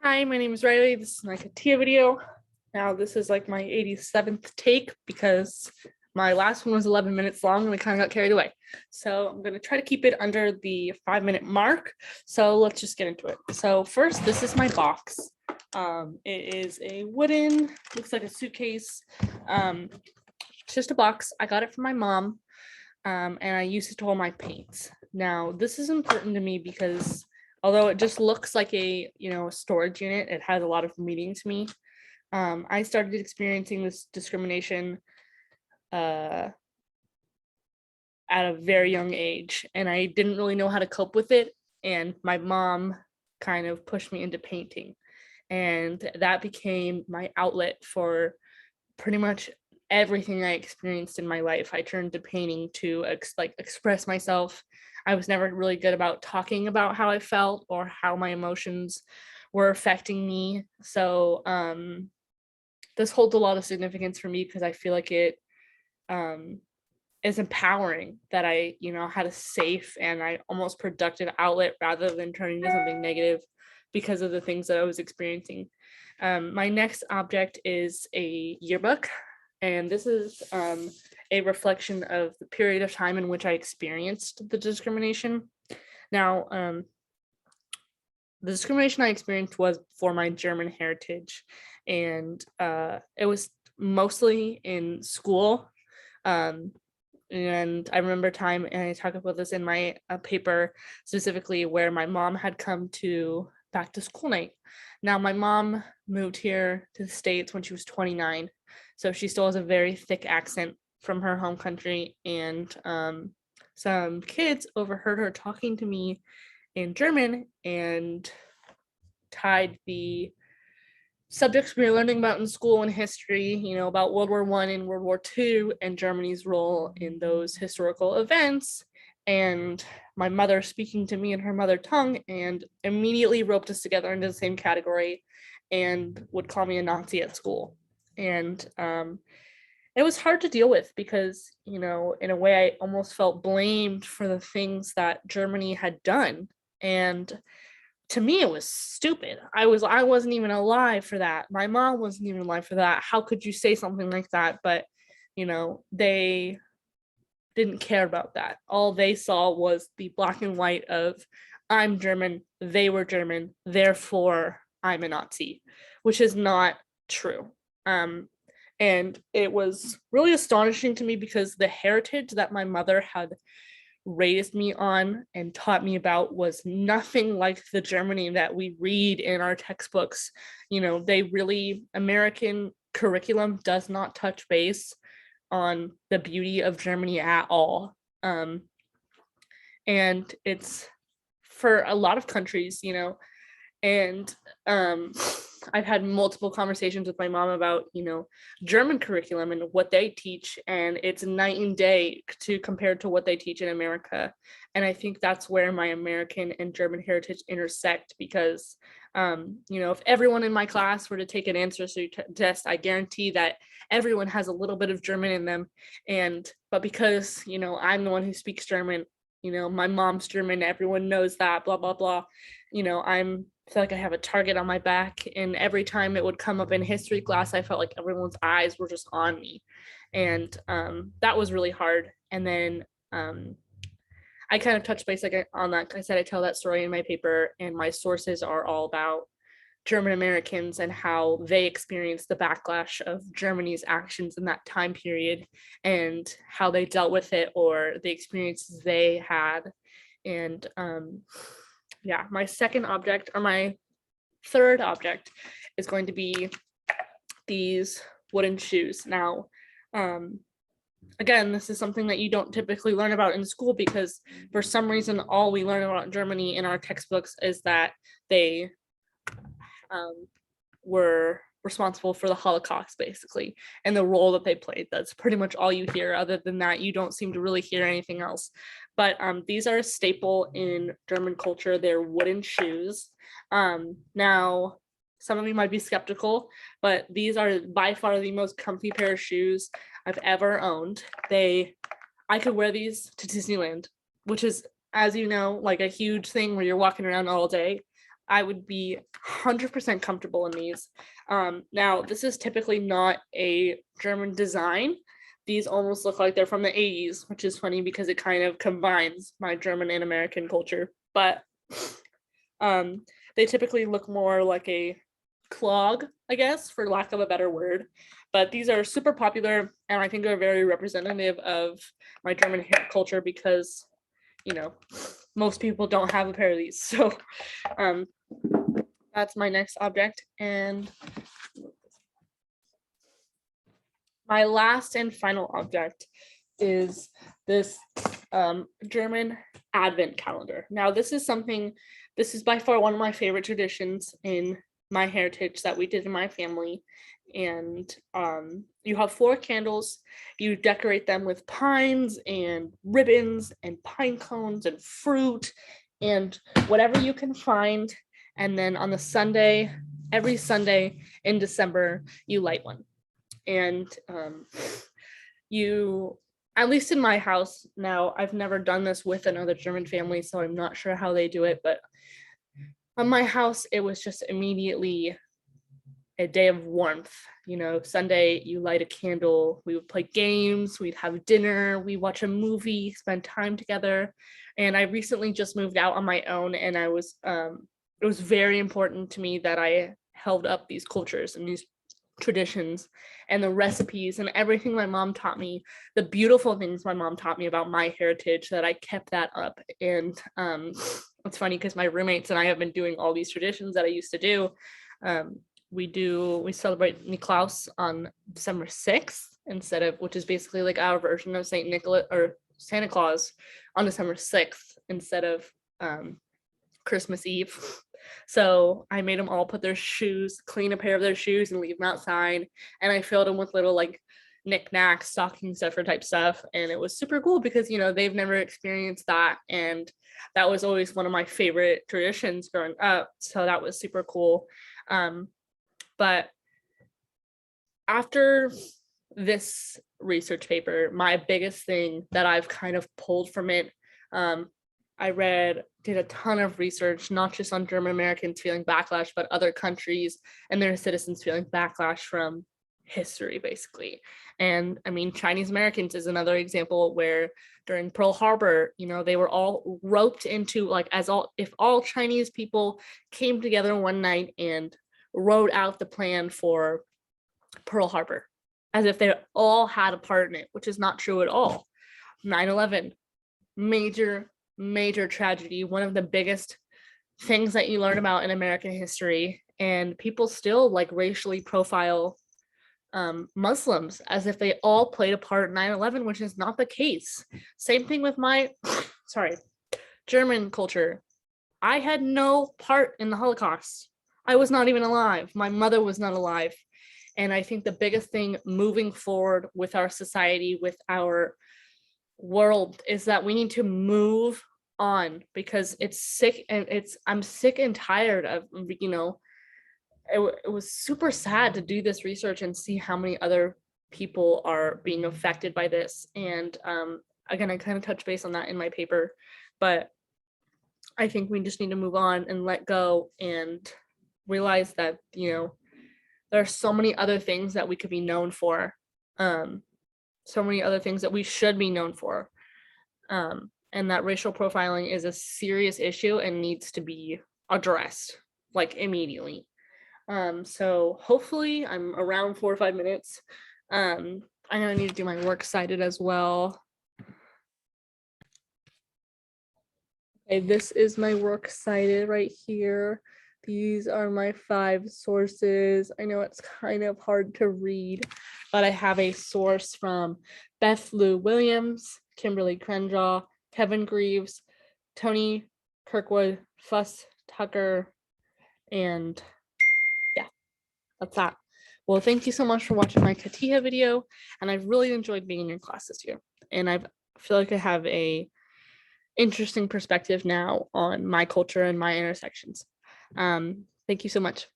Hi, my name is Riley. This is my Katia video. Now, this is like my 87th take because my last one was 11 minutes long and we kind of got carried away. So I'm going to try to keep it under the 5-minute mark. So let's just get into it. So first, this is my box. It is a wooden, looks like a suitcase. It's just a box. I got it from my mom, and I use it to hold my paints. Now, this is important to me because although it just looks like a storage unit, it has a lot of meaning to me. I started experiencing this discrimination at a very young age, and I didn't really know how to cope with it. And my mom kind of pushed me into painting, and that became my outlet for pretty much everything I experienced in my life. I turned to painting to express myself. I was never really good about talking about how I felt or how my emotions were affecting me. So this holds a lot of significance for me because I feel like it is empowering that I, had a safe and I almost productive outlet rather than turning to something negative because of the things that I was experiencing. My next object is a yearbook, and this is a reflection of the period of time in which I experienced the discrimination. Now, the discrimination I experienced was for my German heritage, and it was mostly in school. And I remember time, and I talk about this in my paper specifically, where my mom had come to back to school night. Now, my mom moved here to the States when she was 29, so she still has a very thick accent from her home country, and some kids overheard her talking to me in German and tied the subjects we were learning about in school and history, about World War I and World War II and Germany's role in those historical events, and my mother speaking to me in her mother tongue, and immediately roped us together into the same category and would call me a Nazi at school. And it was hard to deal with because, in a way, I almost felt blamed for the things that Germany had done. And to me, it was stupid. I wasn't even alive for that. My mom wasn't even alive for that. How could you say something like that? But, they didn't care about that. All they saw was the black and white of I'm German, they were German, therefore I'm a Nazi, which is not true. And it was really astonishing to me because the heritage that my mother had raised me on and taught me about was nothing like the Germany that we read in our textbooks. American curriculum does not touch base on the beauty of Germany at all. And it's for a lot of countries, and I've had multiple conversations with my mom about, German curriculum and what they teach, and it's night and day compared to what they teach in America. And I think that's where my American and German heritage intersect because, if everyone in my class were to take an ancestry test, I guarantee that everyone has a little bit of German in them. But because, I'm the one who speaks German, my mom's German, everyone knows that, blah, blah, blah. I feel like I have a target on my back, and every time it would come up in history class, I felt like everyone's eyes were just on me, and that was really hard. And then I kind of touched base on that. I said I tell that story in my paper, and my sources are all about German Americans and how they experienced the backlash of Germany's actions in that time period and how they dealt with it or the experiences they had. And my third object is going to be these wooden shoes. Now, again, this is something that you don't typically learn about in school because for some reason, all we learn about Germany in our textbooks is that they were responsible for the Holocaust, basically, and the role that they played. That's pretty much all you hear. Other than that, you don't seem to really hear anything else. But these are a staple in German culture. They're wooden shoes. Now, some of you might be skeptical, but these are by far the most comfy pair of shoes I've ever owned. I could wear these to Disneyland, which is, as you know, like a huge thing where you're walking around all day. I would be 100% comfortable in these. Now, this is typically not a German design. These almost look like they're from the 80s, which is funny because it kind of combines my German and American culture. But they typically look more like a clog, I guess, for lack of a better word. But these are super popular, and I think are very representative of my German hair culture because, most people don't have a pair of these. So that's my next object. And my last and final object is this German Advent calendar. Now, this is by far one of my favorite traditions in my heritage that we did in my family. And you have 4 candles. You decorate them with pines and ribbons and pine cones and fruit and whatever you can find. And then on the Sunday, every Sunday in December, you light one. And you, at least in my house now, I've never done this with another German family, so I'm not sure how they do it, but on my house, it was just immediately a day of warmth. Sunday, you light a candle, we would play games, we'd have dinner, we watch a movie, spend time together. And I recently just moved out on my own, and it was very important to me that I held up these cultures and these traditions and the recipes and everything my mom taught me, the beautiful things my mom taught me about my heritage, that I kept that up. And it's funny because my roommates and I have been doing all these traditions that I used to do. We celebrate Niklaus on December 6th which is basically like our version of Saint Nicholas or Santa Claus on December 6th instead of Christmas Eve. So I made them all put their shoes, clean a pair of their shoes and leave them outside. And I filled them with little like knickknacks, stocking stuffer type stuff. And it was super cool because, they've never experienced that. And that was always one of my favorite traditions growing up. So that was super cool. But after this research paper, my biggest thing that I've kind of pulled from it, I did a ton of research, not just on German Americans feeling backlash, but other countries and their citizens feeling backlash from history, basically. And I mean, Chinese Americans is another example where during Pearl Harbor, they were all roped into if all Chinese people came together one night and wrote out the plan for Pearl Harbor, as if they all had a part in it, which is not true at all. 9/11, major tragedy, one of the biggest things that you learn about in American history, and people still racially profile Muslims as if they all played a part in 9/11, which is not the case. Same thing with my German culture. I had no part in the Holocaust. I was not even alive. My mother was not alive. And I think the biggest thing moving forward with our society, with our world, is that we need to move on because it's sick, and I'm sick and tired of, it was super sad to do this research and see how many other people are being affected by this. And again, I kind of touch base on that in my paper, but I think we just need to move on and let go and realize that, there are so many other things that we could be known for, so many other things that we should be known for, and that racial profiling is a serious issue and needs to be addressed immediately. So hopefully I'm around 4 or 5 minutes. I'm gonna need to do my works cited as well. Okay, this is my works cited right here. These are my 5 sources. I know it's kind of hard to read, but I have a source from Beth Lou Williams, Kimberly Crenshaw, Kevin Greaves, Tony Kirkwood, Fuss Tucker, and yeah, that's that. Well, thank you so much for watching my CATIA video, and I've really enjoyed being in your class this year. And I feel like I have a interesting perspective now on my culture and my intersections. Thank you so much.